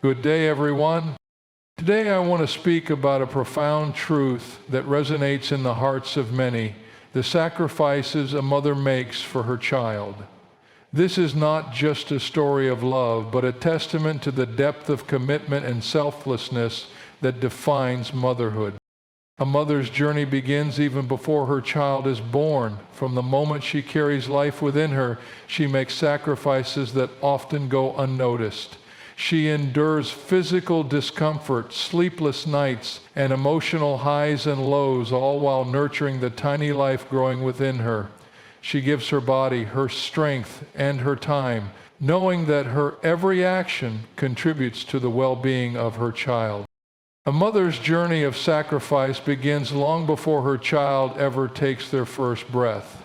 Good day, everyone. Today I want to speak about a profound truth that resonates in the hearts of many, the sacrifices a mother makes for her child. This is not just a story of love, but a testament to the depth of commitment and selflessness that defines motherhood. A mother's journey begins even before her child is born. From the moment she carries life within her, she makes sacrifices that often go unnoticed. She endures physical discomfort, sleepless nights, and emotional highs and lows, all while nurturing the tiny life growing within her. She gives her body, her strength, and her time, knowing that her every action contributes to the well-being of her child. A mother's journey of sacrifice begins long before her child ever takes their first breath.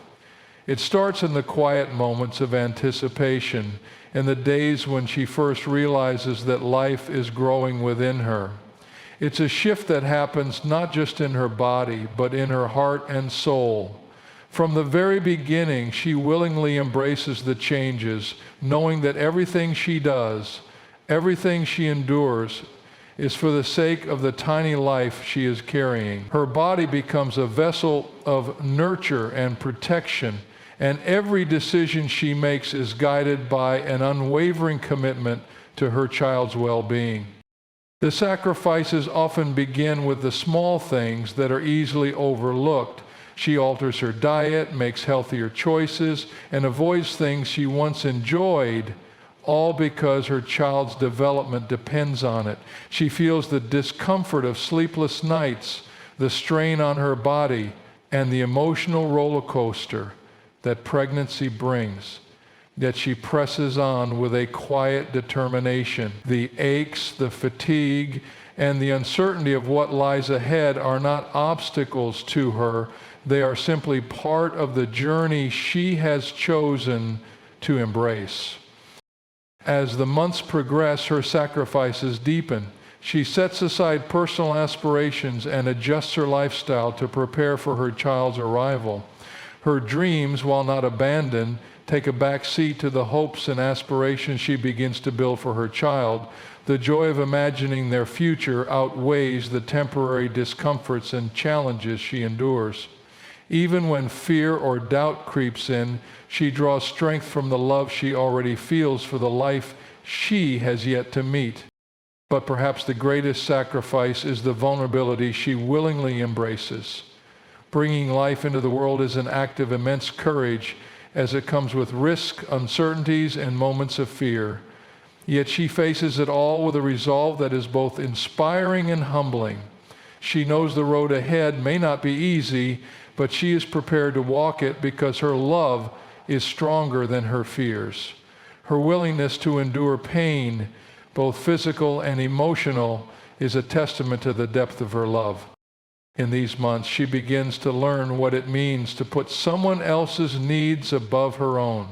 It starts in the quiet moments of anticipation, in the days when she first realizes that life is growing within her. It's a shift that happens not just in her body, but in her heart and soul. From the very beginning, she willingly embraces the changes, knowing that everything she does, everything she endures, is for the sake of the tiny life she is carrying. Her body becomes a vessel of nurture and protection, and every decision she makes is guided by an unwavering commitment to her child's well-being. The sacrifices often begin with the small things that are easily overlooked. She alters her diet, makes healthier choices, and avoids things she once enjoyed, all because her child's development depends on it. She feels the discomfort of sleepless nights, the strain on her body, and the emotional roller coaster that pregnancy brings. Yet she presses on with a quiet determination. The aches, the fatigue, and the uncertainty of what lies ahead are not obstacles to her. They are simply part of the journey she has chosen to embrace. As the months progress, her sacrifices deepen. She sets aside personal aspirations and adjusts her lifestyle to prepare for her child's arrival. Her dreams, while not abandoned, take a back seat to the hopes and aspirations she begins to build for her child. The joy of imagining their future outweighs the temporary discomforts and challenges she endures. Even when fear or doubt creeps in, she draws strength from the love she already feels for the life she has yet to meet. But perhaps the greatest sacrifice is the vulnerability she willingly embraces. Bringing life into the world is an act of immense courage, as it comes with risk, uncertainties, and moments of fear. Yet she faces it all with a resolve that is both inspiring and humbling. She knows the road ahead may not be easy, but she is prepared to walk it because her love is stronger than her fears. Her willingness to endure pain, both physical and emotional, is a testament to the depth of her love. In these months, she begins to learn what it means to put someone else's needs above her own.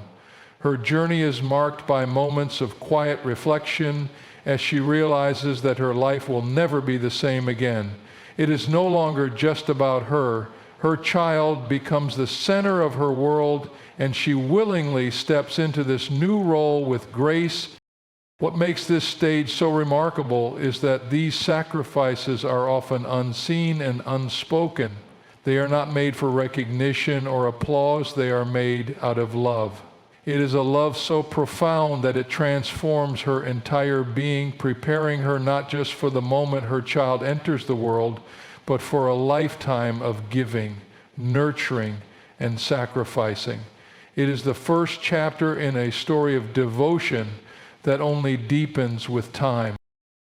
Her journey is marked by moments of quiet reflection as she realizes that her life will never be the same again. It is no longer just about her. Her child becomes the center of her world, and she willingly steps into this new role with grace. What makes this stage so remarkable is that these sacrifices are often unseen and unspoken. They are not made for recognition or applause. They are made out of love. It is a love so profound that it transforms her entire being, preparing her not just for the moment her child enters the world, but for a lifetime of giving, nurturing, and sacrificing. It is the first chapter in a story of devotion that only deepens with time.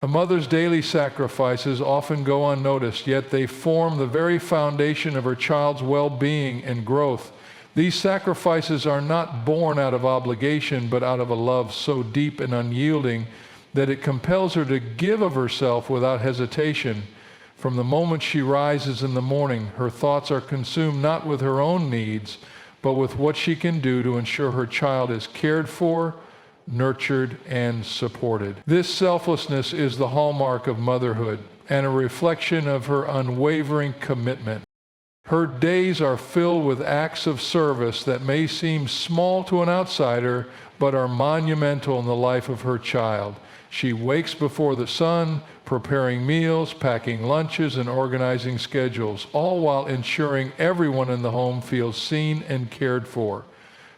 A mother's daily sacrifices often go unnoticed, yet they form the very foundation of her child's well-being and growth. These sacrifices are not born out of obligation, but out of a love so deep and unyielding that it compels her to give of herself without hesitation. From the moment she rises in the morning, her thoughts are consumed not with her own needs, but with what she can do to ensure her child is cared for, nurtured, and supported. This selflessness is the hallmark of motherhood and a reflection of her unwavering commitment. Her days are filled with acts of service that may seem small to an outsider, but are monumental in the life of her child. She wakes before the sun, preparing meals, packing lunches, and organizing schedules, all while ensuring everyone in the home feels seen and cared for.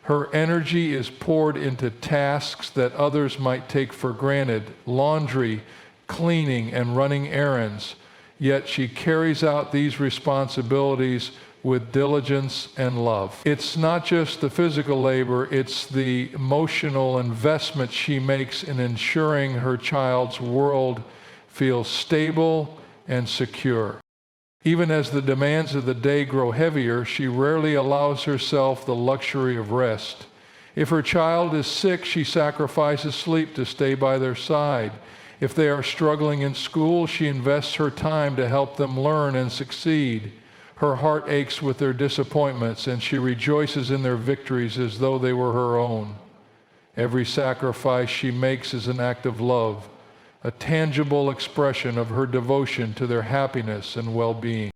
Her energy is poured into tasks that others might take for granted: laundry, cleaning, and running errands. Yet she carries out these responsibilities with diligence and love. It's not just the physical labor, it's the emotional investment she makes in ensuring her child's world feels stable and secure. Even as the demands of the day grow heavier, she rarely allows herself the luxury of rest. If her child is sick, she sacrifices sleep to stay by their side. If they are struggling in school, she invests her time to help them learn and succeed. Her heart aches with their disappointments, and she rejoices in their victories as though they were her own. Every sacrifice she makes is an act of love, a tangible expression of her devotion to their happiness and well-being.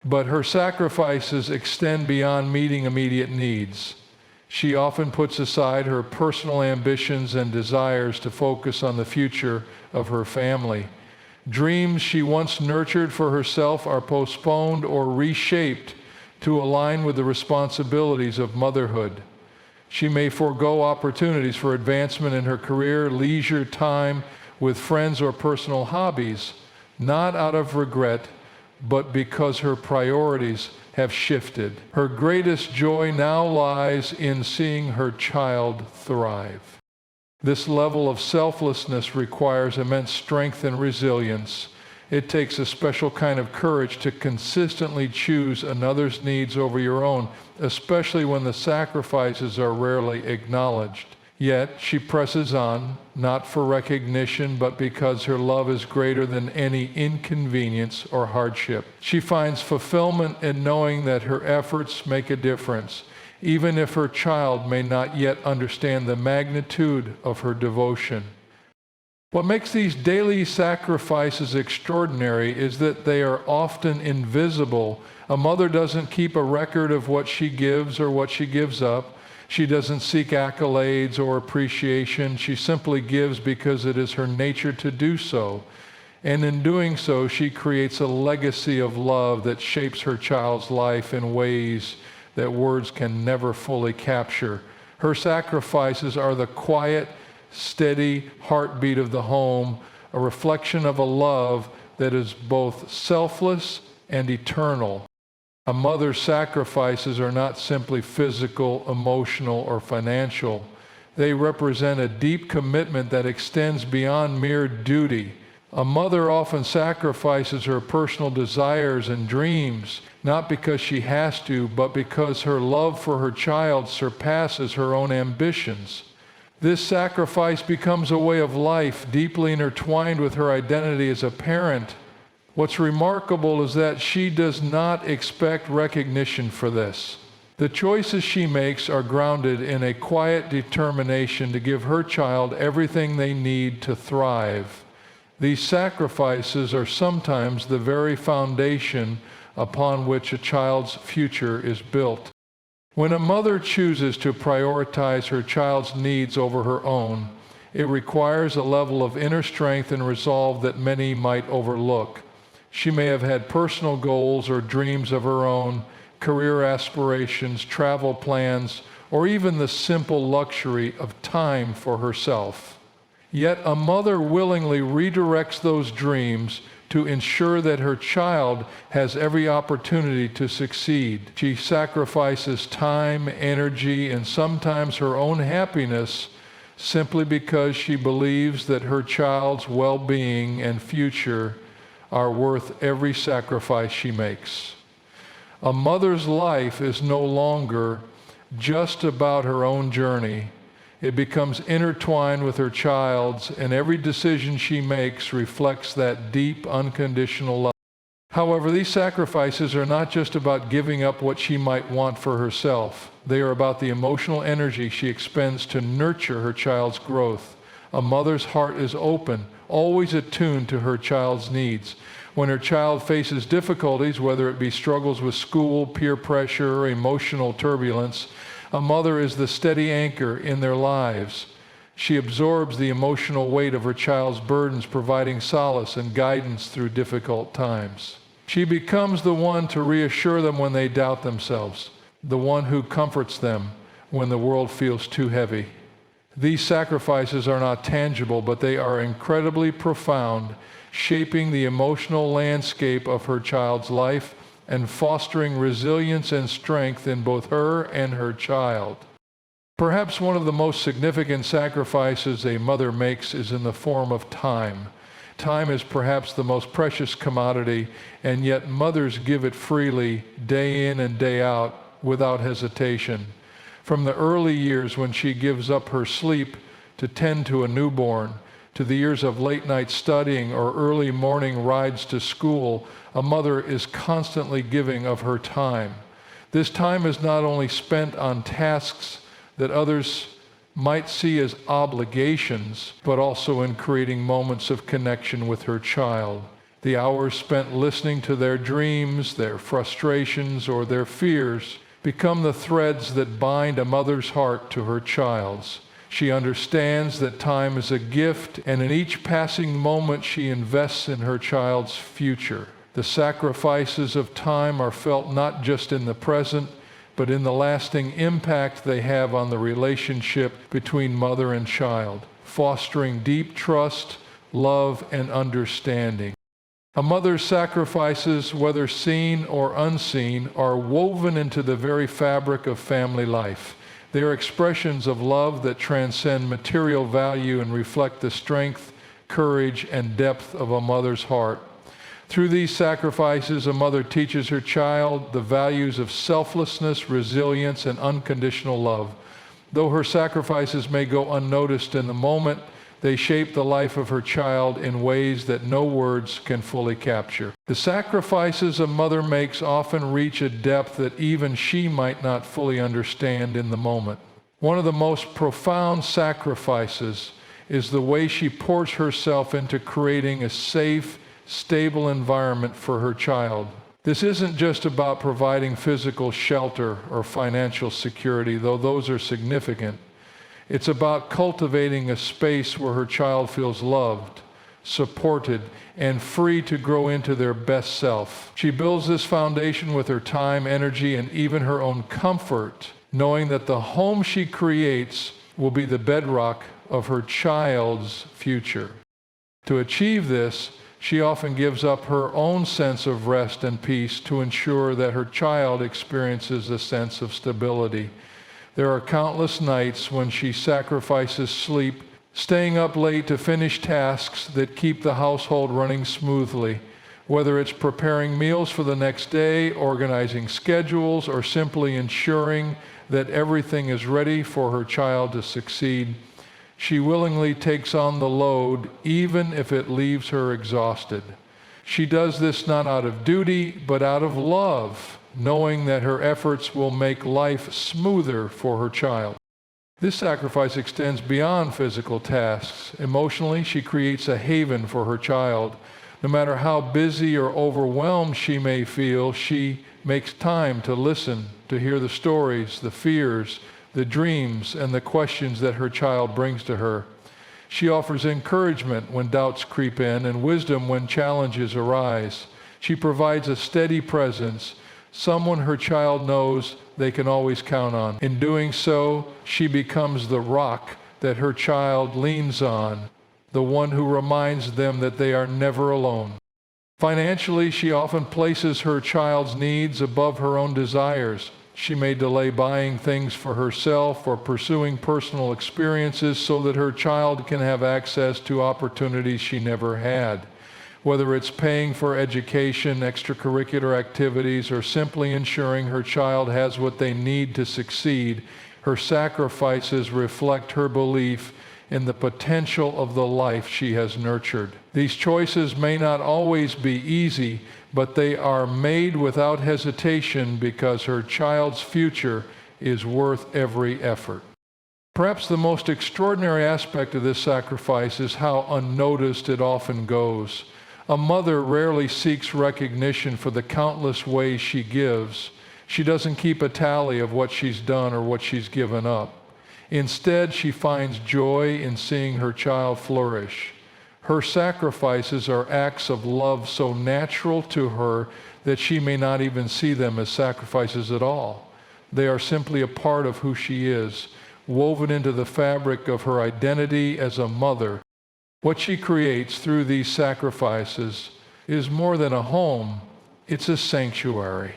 But her sacrifices extend beyond meeting immediate needs. She often puts aside her personal ambitions and desires to focus on the future of her family. Dreams she once nurtured for herself are postponed or reshaped to align with the responsibilities of motherhood. She may forego opportunities for advancement in her career, leisure time with friends, or personal hobbies, not out of regret, but because her priorities have shifted. Her greatest joy now lies in seeing her child thrive. This level of selflessness requires immense strength and resilience. It takes a special kind of courage to consistently choose another's needs over your own, especially when the sacrifices are rarely acknowledged. Yet she presses on, not for recognition, but because her love is greater than any inconvenience or hardship. She finds fulfillment in knowing that her efforts make a difference, even if her child may not yet understand the magnitude of her devotion. What makes these daily sacrifices extraordinary is that they are often invisible. A mother doesn't keep a record of what she gives or what she gives up. She doesn't seek accolades or appreciation. She simply gives because it is her nature to do so. And in doing so, she creates a legacy of love that shapes her child's life in ways that words can never fully capture. Her sacrifices are the quiet, steady heartbeat of the home, a reflection of a love that is both selfless and eternal. A mother's sacrifices are not simply physical, emotional, or financial. They represent a deep commitment that extends beyond mere duty. A mother often sacrifices her personal desires and dreams, not because she has to, but because her love for her child surpasses her own ambitions. This sacrifice becomes a way of life, deeply intertwined with her identity as a parent. What's remarkable is that she does not expect recognition for this. The choices she makes are grounded in a quiet determination to give her child everything they need to thrive. These sacrifices are sometimes the very foundation upon which a child's future is built. When a mother chooses to prioritize her child's needs over her own, it requires a level of inner strength and resolve that many might overlook. She may have had personal goals or dreams of her own, career aspirations, travel plans, or even the simple luxury of time for herself. Yet a mother willingly redirects those dreams to ensure that her child has every opportunity to succeed. She sacrifices time, energy, and sometimes her own happiness simply because she believes that her child's well-being and future are worth every sacrifice she makes. A mother's life is no longer just about her own journey. It becomes intertwined with her child's, and every decision she makes reflects that deep, unconditional love. However, these sacrifices are not just about giving up what she might want for herself. They are about the emotional energy she expends to nurture her child's growth. A mother's heart is open, always attuned to her child's needs. When her child faces difficulties, whether it be struggles with school, peer pressure, or emotional turbulence, a mother is the steady anchor in their lives. She absorbs the emotional weight of her child's burdens, providing solace and guidance through difficult times. She becomes the one to reassure them when they doubt themselves, the one who comforts them when the world feels too heavy. These sacrifices are not tangible, but they are incredibly profound, shaping the emotional landscape of her child's life and fostering resilience and strength in both her and her child. Perhaps one of the most significant sacrifices a mother makes is in the form of time. Time is perhaps the most precious commodity, and yet mothers give it freely, day in and day out, without hesitation. From the early years when she gives up her sleep to tend to a newborn, to the years of late night studying or early morning rides to school, a mother is constantly giving of her time. This time is not only spent on tasks that others might see as obligations, but also in creating moments of connection with her child. The hours spent listening to their dreams, their frustrations, or their fears become the threads that bind a mother's heart to her child's. She understands that time is a gift, and in each passing moment she invests in her child's future. The sacrifices of time are felt not just in the present, but in the lasting impact they have on the relationship between mother and child, fostering deep trust, love, and understanding. A mother's sacrifices, whether seen or unseen, are woven into the very fabric of family life. They are expressions of love that transcend material value and reflect the strength, courage, and depth of a mother's heart. Through these sacrifices, a mother teaches her child the values of selflessness, resilience, and unconditional love. Though her sacrifices may go unnoticed in the moment, they shape the life of her child in ways that no words can fully capture. The sacrifices a mother makes often reach a depth that even she might not fully understand in the moment. One of the most profound sacrifices is the way she pours herself into creating a safe, stable environment for her child. This isn't just about providing physical shelter or financial security, though those are significant. It's about cultivating a space where her child feels loved, supported, and free to grow into their best self. She builds this foundation with her time, energy, and even her own comfort, knowing that the home she creates will be the bedrock of her child's future. To achieve this, she often gives up her own sense of rest and peace to ensure that her child experiences a sense of stability. There are countless nights when she sacrifices sleep, staying up late to finish tasks that keep the household running smoothly, whether it's preparing meals for the next day, organizing schedules, or simply ensuring that everything is ready for her child to succeed. She willingly takes on the load, even if it leaves her exhausted. She does this not out of duty, but out of love, knowing that her efforts will make life smoother for her child. This sacrifice extends beyond physical tasks. Emotionally, she creates a haven for her child. No matter how busy or overwhelmed she may feel, she makes time to listen, to hear the stories, the fears, the dreams, and the questions that her child brings to her. She offers encouragement when doubts creep in and wisdom when challenges arise. She provides a steady presence, someone her child knows they can always count on. In doing so, she becomes the rock that her child leans on, the one who reminds them that they are never alone. Financially, she often places her child's needs above her own desires. She may delay buying things for herself or pursuing personal experiences so that her child can have access to opportunities she never had. Whether it's paying for education, extracurricular activities, or simply ensuring her child has what they need to succeed, her sacrifices reflect her belief in the potential of the life she has nurtured. These choices may not always be easy, but they are made without hesitation because her child's future is worth every effort. Perhaps the most extraordinary aspect of this sacrifice is how unnoticed it often goes. A mother rarely seeks recognition for the countless ways she gives. She doesn't keep a tally of what she's done or what she's given up. Instead, she finds joy in seeing her child flourish. Her sacrifices are acts of love so natural to her that she may not even see them as sacrifices at all. They are simply a part of who she is, woven into the fabric of her identity as a mother. What she creates through these sacrifices is more than a home, it's a sanctuary.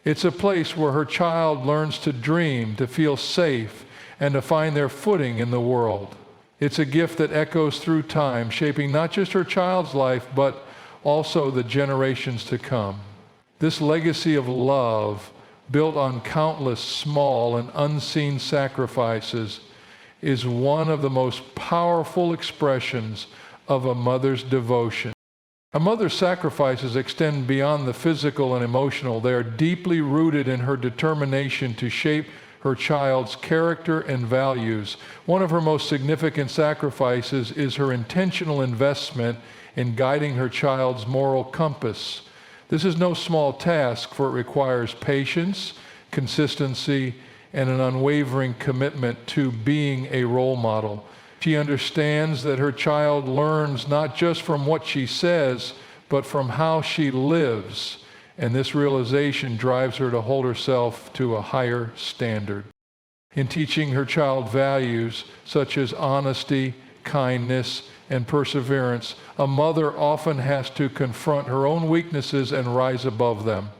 It's a place where her child learns to dream, to feel safe, and to find their footing in the world. It's a gift that echoes through time, shaping not just her child's life, but also the generations to come. This legacy of love, built on countless small and unseen sacrifices, is one of the most powerful expressions of a mother's devotion. A mother's sacrifices extend beyond the physical and emotional. They are deeply rooted in her determination to shape her child's character and values. One of her most significant sacrifices is her intentional investment in guiding her child's moral compass. This is no small task, for it requires patience, consistency, and an unwavering commitment to being a role model. She understands that her child learns not just from what she says, but from how she lives. And this realization drives her to hold herself to a higher standard. In teaching her child values such as honesty, kindness, and perseverance, a mother often has to confront her own weaknesses and rise above them.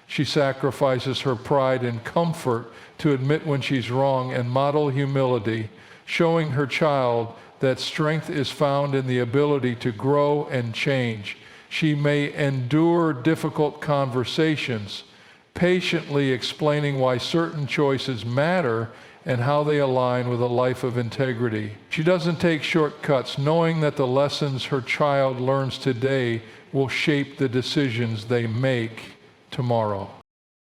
She sacrifices her pride and comfort to admit when she's wrong and model humility, showing her child that strength is found in the ability to grow and change. She may endure difficult conversations, patiently explaining why certain choices matter and how they align with a life of integrity. She doesn't take shortcuts, knowing that the lessons her child learns today will shape the decisions they make tomorrow.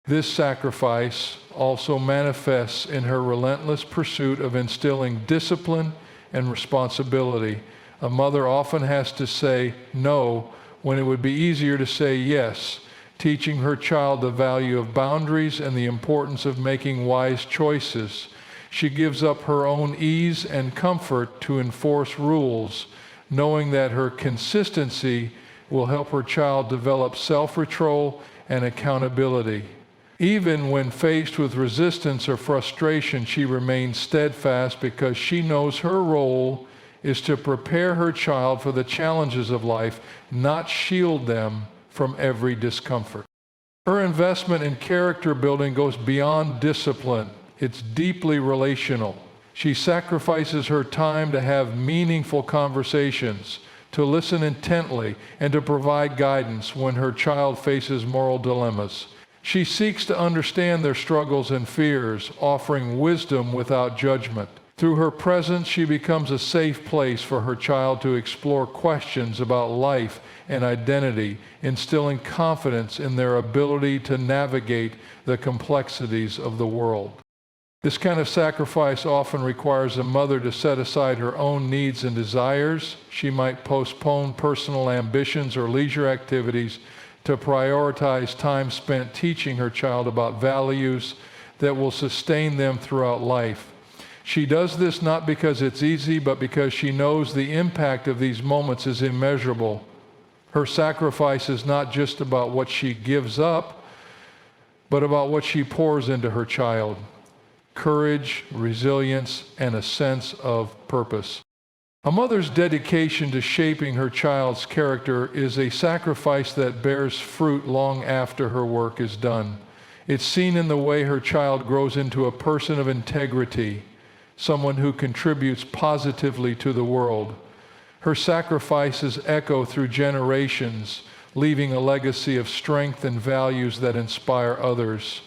This sacrifice also manifests in her relentless pursuit of instilling discipline and responsibility. A mother often has to say no when it would be easier to say yes, teaching her child the value of boundaries and the importance of making wise choices. She gives up her own ease and comfort to enforce rules, knowing that her consistency will help her child develop self-control and accountability. Even when faced with resistance or frustration, she remains steadfast because she knows her role is to prepare her child for the challenges of life, not shield them from every discomfort. Her investment in character building goes beyond discipline. It's deeply relational. She sacrifices her time to have meaningful conversations, to listen intently, and to provide guidance when her child faces moral dilemmas. She seeks to understand their struggles and fears, offering wisdom without judgment. Through her presence, she becomes a safe place for her child to explore questions about life and identity, instilling confidence in their ability to navigate the complexities of the world. This kind of sacrifice often requires a mother to set aside her own needs and desires. She might postpone personal ambitions or leisure activities to prioritize time spent teaching her child about values that will sustain them throughout life. She does this not because it's easy, but because she knows the impact of these moments is immeasurable. Her sacrifice is not just about what she gives up, but about what she pours into her child. Courage, resilience, and a sense of purpose. A mother's dedication to shaping her child's character is a sacrifice that bears fruit long after her work is done. It's seen in the way her child grows into a person of integrity, someone who contributes positively to the world. Her sacrifices echo through generations, leaving a legacy of strength and values that inspire others.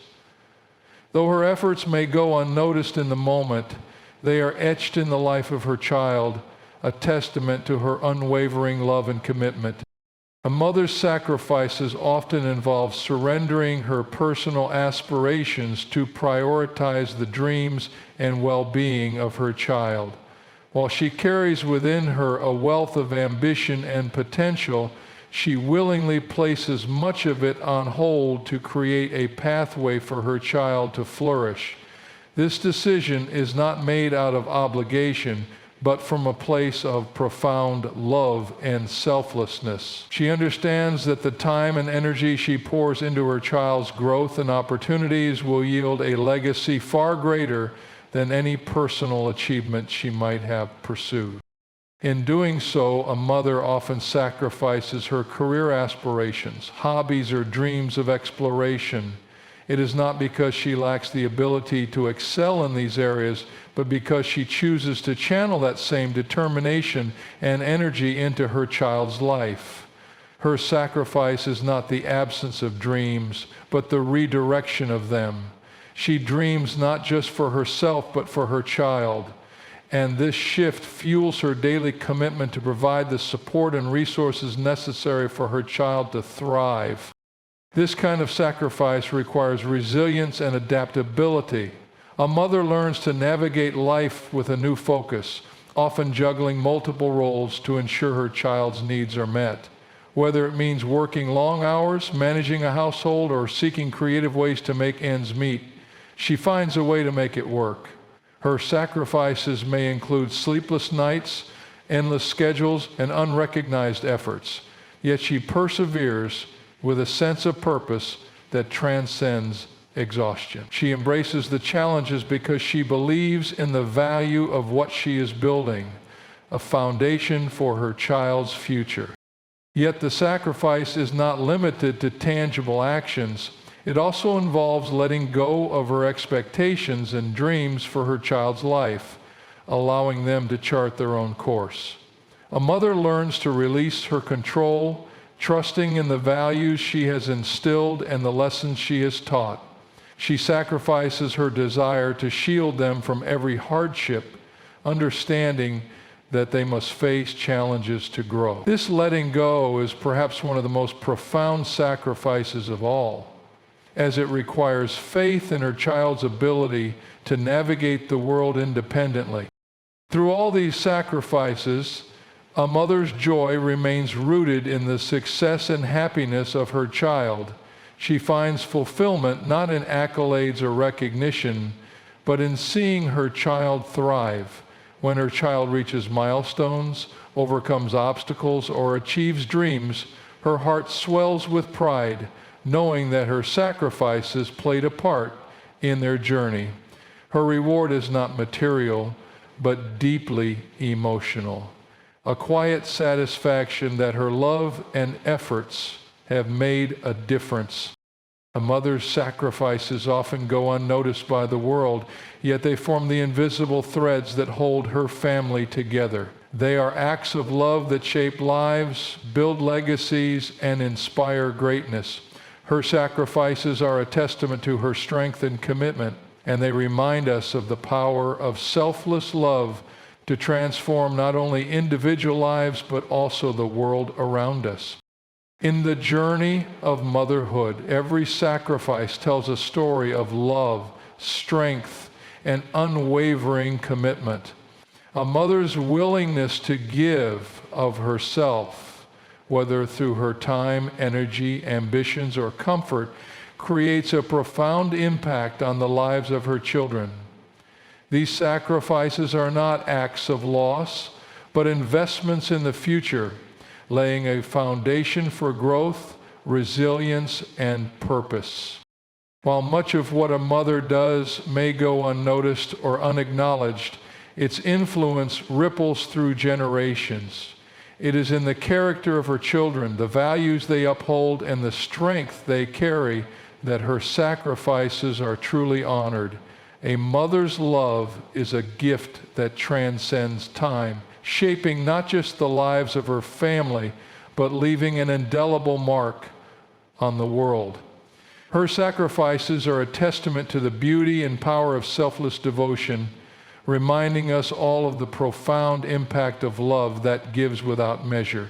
Though her efforts may go unnoticed in the moment, they are etched in the life of her child, a testament to her unwavering love and commitment. A mother's sacrifices often involve surrendering her personal aspirations to prioritize the dreams and well-being of her child. While she carries within her a wealth of ambition and potential, she willingly places much of it on hold to create a pathway for her child to flourish. This decision is not made out of obligation, but from a place of profound love and selflessness. She understands that the time and energy she pours into her child's growth and opportunities will yield a legacy far greater than any personal achievement she might have pursued. In doing so, a mother often sacrifices her career aspirations, hobbies, or dreams of exploration. It is not because she lacks the ability to excel in these areas, but because she chooses to channel that same determination and energy into her child's life. Her sacrifice is not the absence of dreams, but the redirection of them. She dreams not just for herself, but for her child. And this shift fuels her daily commitment to provide the support and resources necessary for her child to thrive. This kind of sacrifice requires resilience and adaptability. A mother learns to navigate life with a new focus, often juggling multiple roles to ensure her child's needs are met. Whether it means working long hours, managing a household, or seeking creative ways to make ends meet, she finds a way to make it work. Her sacrifices may include sleepless nights, endless schedules, and unrecognized efforts. Yet she perseveres with a sense of purpose that transcends exhaustion. She embraces the challenges because she believes in the value of what she is building, a foundation for her child's future. Yet the sacrifice is not limited to tangible actions. It also involves letting go of her expectations and dreams for her child's life, allowing them to chart their own course. A mother learns to release her control, trusting in the values she has instilled and the lessons she has taught. She sacrifices her desire to shield them from every hardship, understanding that they must face challenges to grow. This letting go is perhaps one of the most profound sacrifices of all, as it requires faith in her child's ability to navigate the world independently. Through all these sacrifices, a mother's joy remains rooted in the success and happiness of her child. She finds fulfillment not in accolades or recognition, but in seeing her child thrive. When her child reaches milestones, overcomes obstacles, or achieves dreams, her heart swells with pride, knowing that her sacrifices played a part in their journey. Her reward is not material, but deeply emotional. A quiet satisfaction that her love and efforts have made a difference. A mother's sacrifices often go unnoticed by the world, yet they form the invisible threads that hold her family together. They are acts of love that shape lives, build legacies, and inspire greatness. Her sacrifices are a testament to her strength and commitment, and they remind us of the power of selfless love to transform not only individual lives, but also the world around us. In the journey of motherhood, every sacrifice tells a story of love, strength, and unwavering commitment. A mother's willingness to give of herself, whether through her time, energy, ambitions, or comfort, creates a profound impact on the lives of her children. These sacrifices are not acts of loss, but investments in the future, laying a foundation for growth, resilience, and purpose. While much of what a mother does may go unnoticed or unacknowledged, its influence ripples through generations. It is in the character of her children, the values they uphold, and the strength they carry that her sacrifices are truly honored. A mother's love is a gift that transcends time, shaping not just the lives of her family, but leaving an indelible mark on the world. Her sacrifices are a testament to the beauty and power of selfless devotion, reminding us all of the profound impact of love that gives without measure.